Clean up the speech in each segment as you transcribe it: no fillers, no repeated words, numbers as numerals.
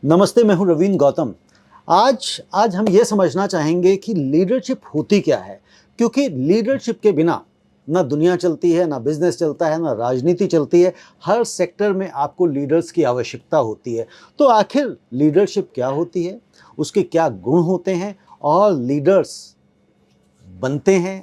नमस्ते, मैं हूं रवीन गौतम। आज हम ये समझना चाहेंगे कि लीडरशिप होती क्या है, क्योंकि लीडरशिप के बिना ना दुनिया चलती है, ना बिजनेस चलता है, ना राजनीति चलती है। हर सेक्टर में आपको लीडर्स की आवश्यकता होती है। तो आखिर लीडरशिप क्या होती है, उसके क्या गुण होते हैं और लीडर्स बनते हैं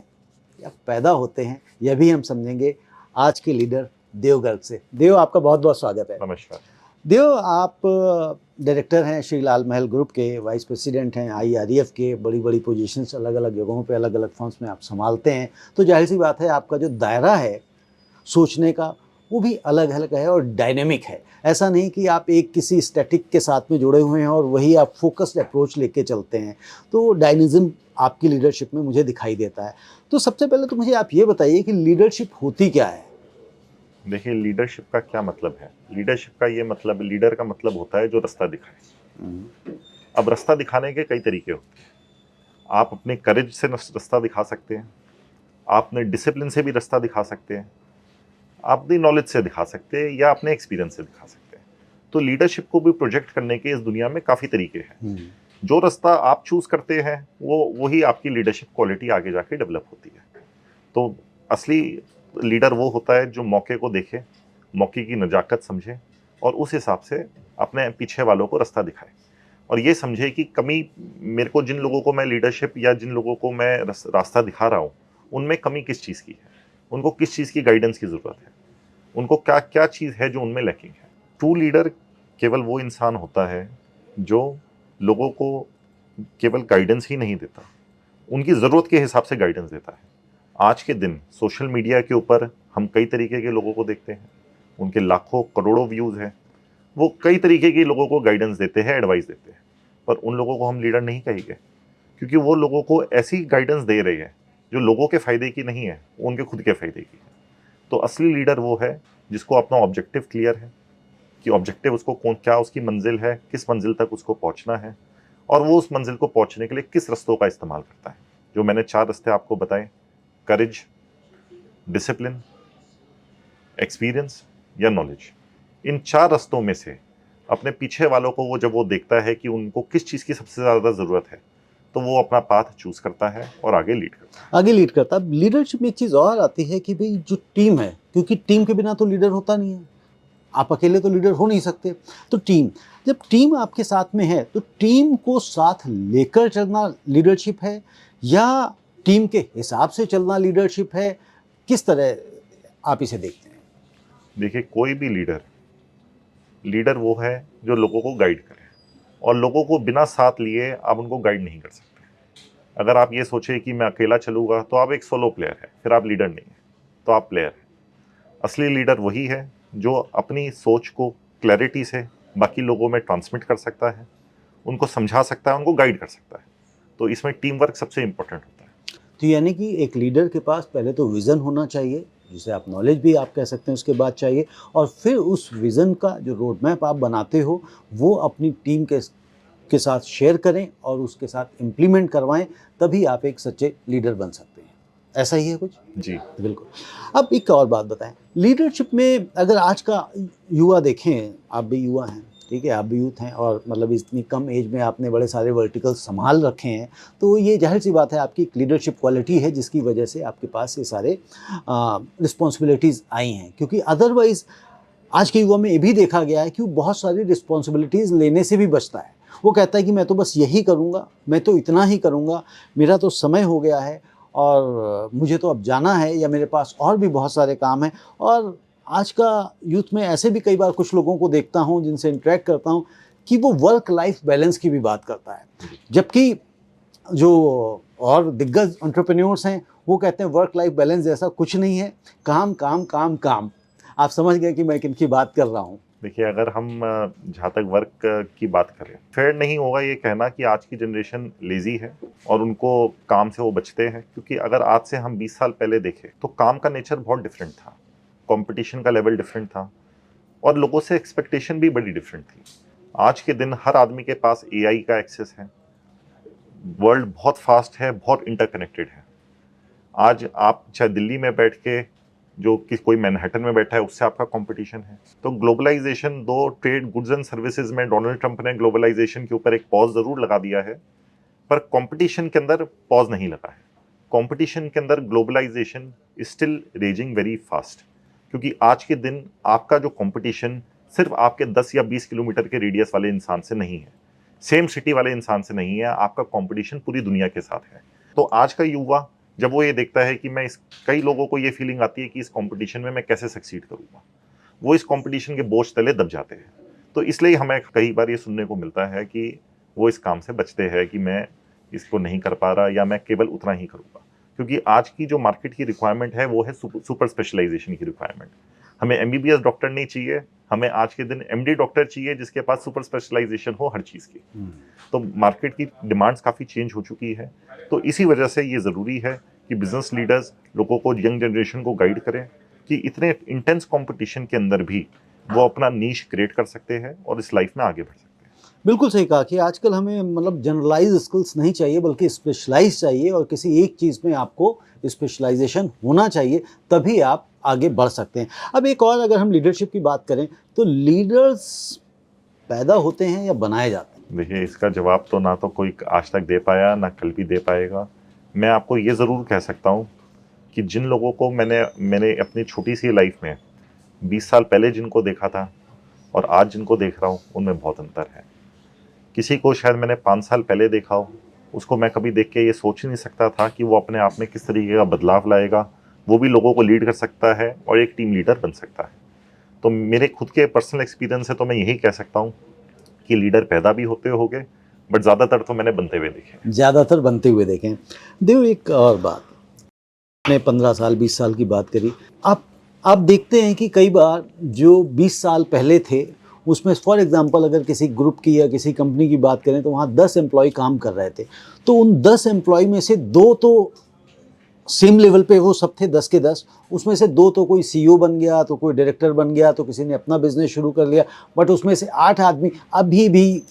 या पैदा होते हैं, यह भी हम समझेंगे आज के लीडर देवगढ़ से। देव, आपका बहुत बहुत स्वागत है। नमस्कार। देव, आप डायरेक्टर हैं श्री लाल महल ग्रुप के, वाइस प्रेसिडेंट हैं आईआरईएफ के, बड़ी बड़ी पोजीशंस अलग अलग जगहों पे अलग अलग फर्म्स में आप संभालते हैं। तो जाहिर सी बात है, आपका जो दायरा है सोचने का वो भी अलग अलग है और डायनेमिक है। ऐसा नहीं कि आप एक किसी स्टैटिक के साथ में जुड़े हुए हैं और वही आप फोकस्ड अप्रोच लेके चलते हैं। तो डायनिज्म आपकी लीडरशिप में मुझे दिखाई देता है। तो सबसे पहले तो मुझे आप ये बताइए कि लीडरशिप होती क्या है। देखिए, लीडरशिप का क्या मतलब है। लीडरशिप का ये मतलब, लीडर का मतलब होता है जो रास्ता दिखाए। अब रास्ता दिखाने के कई तरीके होते हैं। आप अपने करेज से रास्ता दिखा सकते हैं, आप अपने डिसिप्लिन से भी रास्ता दिखा सकते हैं, आप अपनी नॉलेज से दिखा सकते हैं या अपने एक्सपीरियंस से दिखा सकते हैं। तो लीडरशिप को भी प्रोजेक्ट करने के इस दुनिया में काफ़ी तरीके हैं। जो रास्ता आप चूज करते हैं वो वही आपकी लीडरशिप क्वालिटी आगे जाके डेवलप होती है। तो असली लीडर वो होता है जो मौके को देखे, मौके की नजाकत समझे और उस हिसाब से अपने पीछे वालों को रास्ता दिखाए और ये समझे कि कमी, मेरे को जिन लोगों को मैं लीडरशिप या जिन लोगों को मैं रास्ता दिखा रहा हूँ उनमें कमी किस चीज़ की है, उनको किस चीज़ की गाइडेंस की ज़रूरत है, उनको क्या क्या चीज़ है जो उनमें लैकिंग है। ट्रू लीडर केवल वो इंसान होता है जो लोगों को केवल गाइडेंस ही नहीं देता, उनकी ज़रूरत के हिसाब से गाइडेंस देता है। आज के दिन सोशल मीडिया के ऊपर हम कई तरीके के लोगों को देखते हैं, उनके लाखों करोड़ों व्यूज़ हैं, वो कई तरीके के लोगों को गाइडेंस देते हैं, एडवाइस देते हैं, पर उन लोगों को हम लीडर नहीं कहेंगे क्योंकि वो लोगों को ऐसी गाइडेंस दे रहे हैं जो लोगों के फ़ायदे की नहीं है, वो उनके खुद के फ़ायदे की है। तो असली लीडर वो है जिसको अपना ऑब्जेक्टिव क्लियर है कि ऑब्जेक्टिव उसको कौन, क्या उसकी मंजिल है, किस मंजिल तक उसको पहुंचना है और वो उस मंजिल को पहुंचने के लिए किस रास्तों का इस्तेमाल करता है। जो मैंने 4 रास्ते आपको बताए, करेज, डिसिप्लिन, एक्सपीरियंस या नॉलेज, इन 4 रास्तों में से अपने पीछे वालों को वो जब वो देखता है कि उनको किस चीज़ की सबसे ज़्यादा ज़रूरत है तो वो अपना पाथ चूज करता है और आगे लीड करता है। आगे लीड करता है। लीडरशिप में एक चीज़ और आती है कि भाई जो टीम है, क्योंकि टीम के बिना तो लीडर होता नहीं है। आप अकेले तो लीडर हो नहीं सकते। तो टीम, जब टीम आपके साथ में है तो टीम को साथ लेकर चलना लीडरशिप है या टीम के हिसाब से चलना लीडरशिप है? किस तरह आप इसे देखते हैं? देखिए, कोई भी लीडर वो है जो लोगों को गाइड करे और लोगों को बिना साथ लिए आप उनको गाइड नहीं कर सकते। अगर आप ये सोचे कि मैं अकेला चलूंगा तो आप एक सोलो प्लेयर है, फिर आप लीडर नहीं है, तो आप प्लेयर है। असली लीडर वही है जो अपनी सोच को क्लैरिटी से बाकी लोगों में ट्रांसमिट कर सकता है, उनको समझा सकता है, उनको गाइड कर सकता है। तो इसमें टीम वर्क सबसे इंपॉर्टेंट होता है। तो यानी कि एक लीडर के पास पहले तो विज़न होना चाहिए, जिसे आप नॉलेज भी आप कह सकते हैं, उसके बाद चाहिए, और फिर उस विज़न का जो रोड मैप आप बनाते हो वो अपनी टीम के साथ शेयर करें और उसके साथ इम्प्लीमेंट करवाएं, तभी आप एक सच्चे लीडर बन सकते हैं। ऐसा ही है कुछ? जी बिल्कुल। अब एक और बात बताएं, लीडरशिप में अगर आज का युवा देखें, आप भी युवा हैं, ठीक है, आप भी यूथ हैं और मतलब इतनी कम एज में आपने बड़े सारे वर्टिकल्स संभाल रखे हैं, तो ये जाहिर सी बात है आपकी एक लीडरशिप क्वालिटी है जिसकी वजह से आपके पास ये सारे रिस्पॉन्सिबिलिटीज़ आई हैं। क्योंकि अदरवाइज़ आज के युवा में ये भी देखा गया है कि वो बहुत सारी रिस्पॉन्सिबिलिटीज़ लेने से भी बचता है। वो कहता है कि मैं तो बस यही करूँगा, मैं तो इतना ही करूँगा, मेरा तो समय हो गया है और मुझे तो अब जाना है, या मेरे पास और भी बहुत सारे काम हैं। और आज का यूथ में ऐसे भी कई बार कुछ लोगों को देखता हूँ, जिनसे इंटरेक्ट करता हूँ, कि वो वर्क लाइफ बैलेंस की भी बात करता है। जबकि जो और दिग्गज एंटरप्रेन्योर्स हैं, वो कहते हैं वर्क लाइफ बैलेंस जैसा कुछ नहीं है, काम काम काम काम। आप समझ गए कि मैं किनकी बात कर रहा हूँ। देखिए, अगर हम जहाँ तक वर्क की बात करें, फेयर नहीं होगा ये कहना कि आज की जनरेशन लेजी है और उनको काम से वो बचते हैं, क्योंकि अगर आज से हम 20 साल पहले देखें तो काम का नेचर बहुत डिफरेंट था, कंपटीशन का लेवल डिफरेंट था और लोगों से एक्सपेक्टेशन भी बड़ी डिफरेंट थी। आज के दिन हर आदमी के पास एआई का एक्सेस है, वर्ल्ड बहुत फास्ट है, बहुत इंटरकनेक्टेड है। आज आप चाहे दिल्ली में बैठ के जो कि कोई मैनहट्टन में बैठा है उससे आपका कंपटीशन है। तो ग्लोबलाइजेशन, दो ट्रेड गुड्स एंड सर्विसेज में डोनाल्ड ट्रंप ने ग्लोबलाइजेशन के ऊपर एक पॉज जरूर लगा दिया है, पर कंपटीशन के अंदर पॉज नहीं लगा है। कंपटीशन के अंदर globalisation is still raising very fast, क्योंकि आज के दिन आपका जो कंपटीशन सिर्फ आपके 10 या 20 किलोमीटर के रेडियस वाले इंसान से नहीं है, सेम सिटी वाले इंसान से नहीं है, आपका कंपटीशन पूरी दुनिया के साथ है। तो आज का युवा जब वो ये देखता है कि मैं कई लोगों को ये फीलिंग आती है कि इस कंपटीशन में मैं कैसे सक्सीड करूंगा, वो इस कंपटीशन के बोझ तले दब जाते हैं। तो इसलिए हमें कई बार ये सुनने को मिलता है कि वो इस काम से बचते हैं कि मैं इसको नहीं कर पा रहा या मैं केवल उतना ही करूंगा, क्योंकि आज की जो मार्केट की रिक्वायरमेंट है वो है सुपर स्पेशलाइजेशन की रिक्वायरमेंट। हमें एमबीबीएस डॉक्टर नहीं चाहिए, हमें आज के दिन एमडी डॉक्टर चाहिए जिसके पास सुपर स्पेशलाइजेशन हो हर चीज़ की। तो मार्केट की डिमांड्स काफ़ी चेंज हो चुकी है। तो इसी वजह से ये ज़रूरी है कि बिजनेस लीडर्स लोगों को, यंग जनरेशन को गाइड करें कि इतने इंटेंस कंपटीशन के अंदर भी वो अपना नीश क्रिएट कर सकते हैं और इस लाइफ में आगे बढ़ सकते हैं। बिल्कुल सही कहा कि आजकल हमें मतलब जनरलाइज स्किल्स नहीं चाहिए बल्कि स्पेशलाइज चाहिए, और किसी एक चीज़ में आपको स्पेशलाइजेशन होना चाहिए, तभी आप आगे बढ़ सकते हैं। अब एक और अगर हम लीडरशिप की बात करें तो लीडर्स पैदा होते हैं या बनाए जाते हैं? देखिए, इसका जवाब तो ना तो कोई आज तक दे पाया ना कल भी दे पाएगा। मैं आपको ये ज़रूर कह सकता हूँ कि जिन लोगों को मैंने अपनी छोटी सी लाइफ में 20 साल पहले जिनको देखा था और आज जिनको देख रहा हूँ उनमें बहुत अंतर है। किसी को शायद मैंने 5 साल पहले देखा हो, उसको मैं कभी देख के ये सोच ही नहीं सकता था कि वो अपने आप में किस तरीके का बदलाव लाएगा, वो भी लोगों को लीड कर सकता है और एक टीम लीडर बन सकता है। तो मेरे खुद के पर्सनल एक्सपीरियंस से तो मैं यही कह सकता हूँ कि लीडर पैदा भी होते होंगे, बट ज़्यादातर तो मैंने बनते हुए देखे। ज़्यादातर बनते हुए देखें। देखो एक और बात, आपने 15 साल 20 साल की बात करी, आप देखते हैं कि कई बार जो 20 साल पहले थे उसमें फॉर एग्जांपल अगर किसी ग्रुप की या किसी कंपनी की बात करें तो वहाँ 10 एम्प्लॉय काम कर रहे थे, तो उन 10 एम्प्लॉय में से 2 तो सेम लेवल पे वो सब थे 10 के 10, उसमें से 2 तो कोई सीईओ बन गया, तो कोई डायरेक्टर बन गया, तो किसी ने अपना बिजनेस शुरू कर लिया, बट उसमें से 8 आदमी अभी भी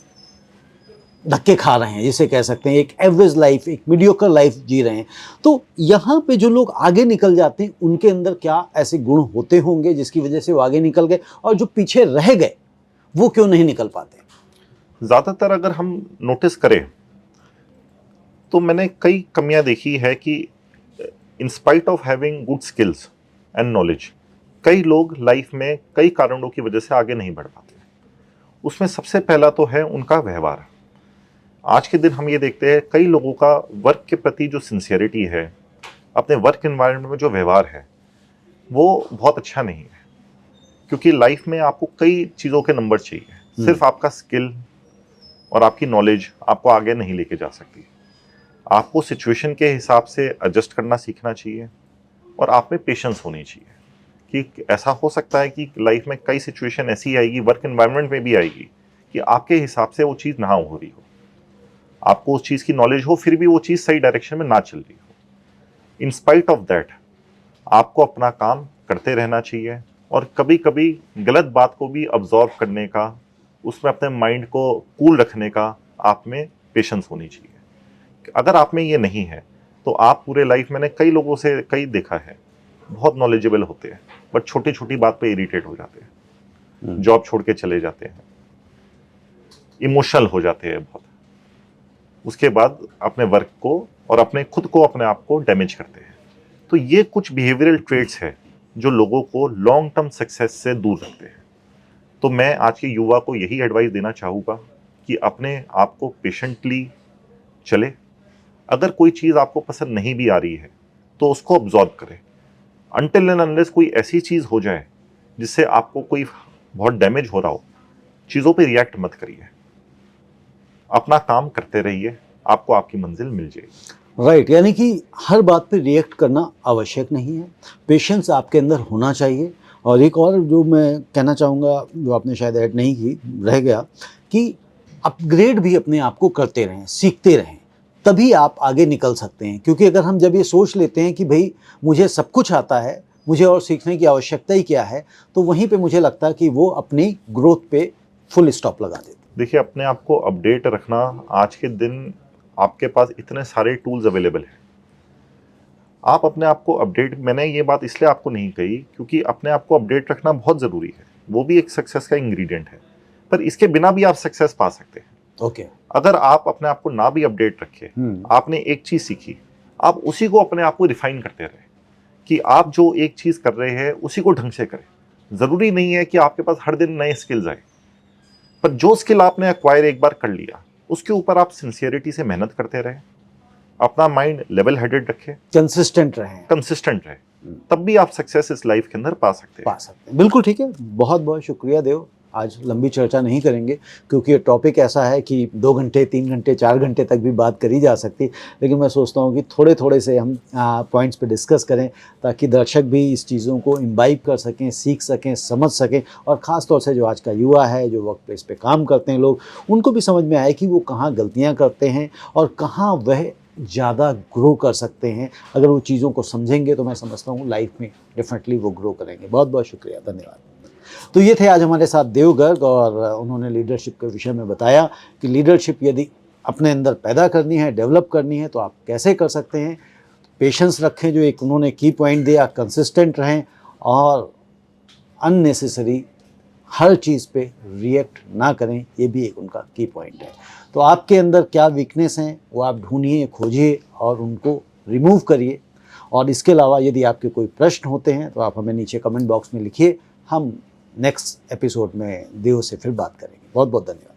धक्के खा रहे हैं, जिसे कह सकते हैं एक एवरेज लाइफ, एक मीडियोकर लाइफ जी रहे हैं। तो यहाँ पे जो लोग आगे निकल जाते हैं उनके अंदर क्या ऐसे गुण होते होंगे जिसकी वजह से वो आगे निकल गए, और जो पीछे रह गए वो क्यों नहीं निकल पाते? ज़्यादातर अगर हम नोटिस करें तो मैंने कई कमियां देखी है कि in spite of having good skills and knowledge, कई लोग लाइफ में कई कारणों की वजह से आगे नहीं बढ़ पाते। उसमें सबसे पहला तो है उनका व्यवहार। आज के दिन हम ये देखते हैं कई लोगों का वर्क के प्रति जो सिंसियरिटी है, अपने वर्क एनवायरनमेंट में जो व्यवहार है, वो बहुत अच्छा नहीं है। क्योंकि लाइफ में आपको कई चीज़ों के नंबर चाहिए, सिर्फ आपका स्किल और आपकी नॉलेज आपको आगे नहीं लेके जा सकती। आपको सिचुएशन के हिसाब से एडजस्ट करना सीखना चाहिए और आप में पेशेंस होनी चाहिए कि ऐसा हो सकता है कि लाइफ में कई सिचुएशन ऐसी आएगी, वर्क एनवायरनमेंट में भी आएगी, कि आपके हिसाब से वो चीज़ ना हो रही हो, आपको उस चीज़ की नॉलेज हो, फिर भी वो चीज़ सही डायरेक्शन में ना चल रही हो। इन स्पाइट ऑफ दैट आपको अपना काम करते रहना चाहिए और कभी कभी गलत बात को भी अब्जॉर्व करने का, उसमें अपने माइंड को कूल रखने का आप में पेशेंस होनी चाहिए। अगर आप में ये नहीं है तो आप पूरे लाइफ, मैंने कई लोगों से कई देखा है, बहुत नॉलेजेबल होते हैं बट छोटी छोटी बात पे इरिटेट हो जाते हैं, जॉब छोड़ के चले जाते हैं, इमोशनल हो जाते हैं बहुत, उसके बाद अपने वर्क को और अपने खुद को, अपने आप को डैमेज करते हैं। तो ये कुछ बिहेवियरल ट्रेट्स है जो लोगों को लॉन्ग टर्म सक्सेस से दूर रखते हैं। तो मैं आज के युवा को यही एडवाइस देना चाहूँगा कि अपने आप को पेशेंटली चले। अगर कोई चीज़ आपको पसंद नहीं भी आ रही है तो उसको ऑब्जॉर्व करें, अनटिल एंड अनलेस कोई ऐसी चीज़ हो जाए जिससे आपको कोई बहुत डैमेज हो रहा हो, चीज़ों पे रिएक्ट मत करिए, अपना काम करते रहिए, आपको आपकी मंजिल मिल जाएगी। राइट, यानी कि हर बात पे रिएक्ट करना आवश्यक नहीं है, पेशेंस आपके अंदर होना चाहिए। और एक और जो मैं कहना चाहूँगा, जो आपने शायद ऐड नहीं की, रह गया, कि अपग्रेड भी अपने आप को करते रहें, सीखते रहें, तभी आप आगे निकल सकते हैं। क्योंकि अगर हम जब ये सोच लेते हैं कि भाई मुझे सब कुछ आता है, मुझे और सीखने की आवश्यकता ही क्या है, तो वहीं पे मुझे लगता है कि वो अपनी ग्रोथ पे फुल स्टॉप लगा देते। देखिए, अपने आप को अपडेट रखना, आज के दिन आपके पास इतने सारे टूल्स अवेलेबल हैं, आप अपने आप को अपडेट, मैंने ये बात इसलिए आपको नहीं कही क्योंकि अपने आप को अपडेट रखना बहुत ज़रूरी है, वो भी एक सक्सेस का इंग्रेडिएंट है, पर इसके बिना भी आप सक्सेस पा सकते हैं। ओके। अगर आप अपने आप को ना भी अपडेट रखे, आपने एक चीज़ सीखी, आप उसी को अपने आप को रिफाइन करते रहे कि आप जो एक चीज़ कर रहे हैं उसी को ढंग से करें। ज़रूरी नहीं है कि आपके पास हर दिन नए स्किल्स आए, पर जो स्किल आपने एक्वायर एक बार कर लिया उसके ऊपर आप सिंसियरिटी से मेहनत करते रहे, अपना माइंड लेवल हेडेड रखे, कंसिस्टेंट रहें, कंसिस्टेंट रहे, तब भी आप सक्सेस इस लाइफ के अंदर पा सकते हैं। बिल्कुल ठीक है। बहुत बहुत शुक्रिया देव। आज लंबी चर्चा नहीं करेंगे क्योंकि ये टॉपिक ऐसा है कि 2 घंटे 3 घंटे 4 घंटे तक भी बात करी जा सकती, लेकिन मैं सोचता हूँ कि थोड़े थोड़े से हम पॉइंट्स पे डिस्कस करें ताकि दर्शक भी इस चीज़ों को इम्बाइब कर सकें, सीख सकें, समझ सकें, और ख़ास तौर से जो आज का युवा है, जो वर्क प्लेस पे काम करते हैं लोग, उनको भी समझ में आए कि वो कहाँ गलतियाँ करते हैं और कहाँ वह ज़्यादा ग्रो कर सकते हैं। अगर वो चीज़ों को समझेंगे तो मैं समझता हूँ लाइफ में डेफिनेटली वो ग्रो करेंगे। बहुत बहुत शुक्रिया, धन्यवाद। तो ये थे आज हमारे साथ देव गर्ग, और उन्होंने लीडरशिप के विषय में बताया कि लीडरशिप यदि अपने अंदर पैदा करनी है, डेवलप करनी है, तो आप कैसे कर सकते हैं। पेशेंस रखें, जो एक उन्होंने की पॉइंट दिया, कंसिस्टेंट रहें और अननेसेसरी हर चीज़ पे रिएक्ट ना करें, ये भी एक उनका की पॉइंट है। तो आपके अंदर क्या वीकनेस हैं वो आप ढूंढिए, खोजिए और उनको रिमूव करिए। और इसके अलावा यदि आपके कोई प्रश्न होते हैं तो आप हमें नीचे कमेंट बॉक्स में लिखिए, हम नेक्स्ट एपिसोड में देव से फिर बात करेंगे। बहुत बहुत धन्यवाद।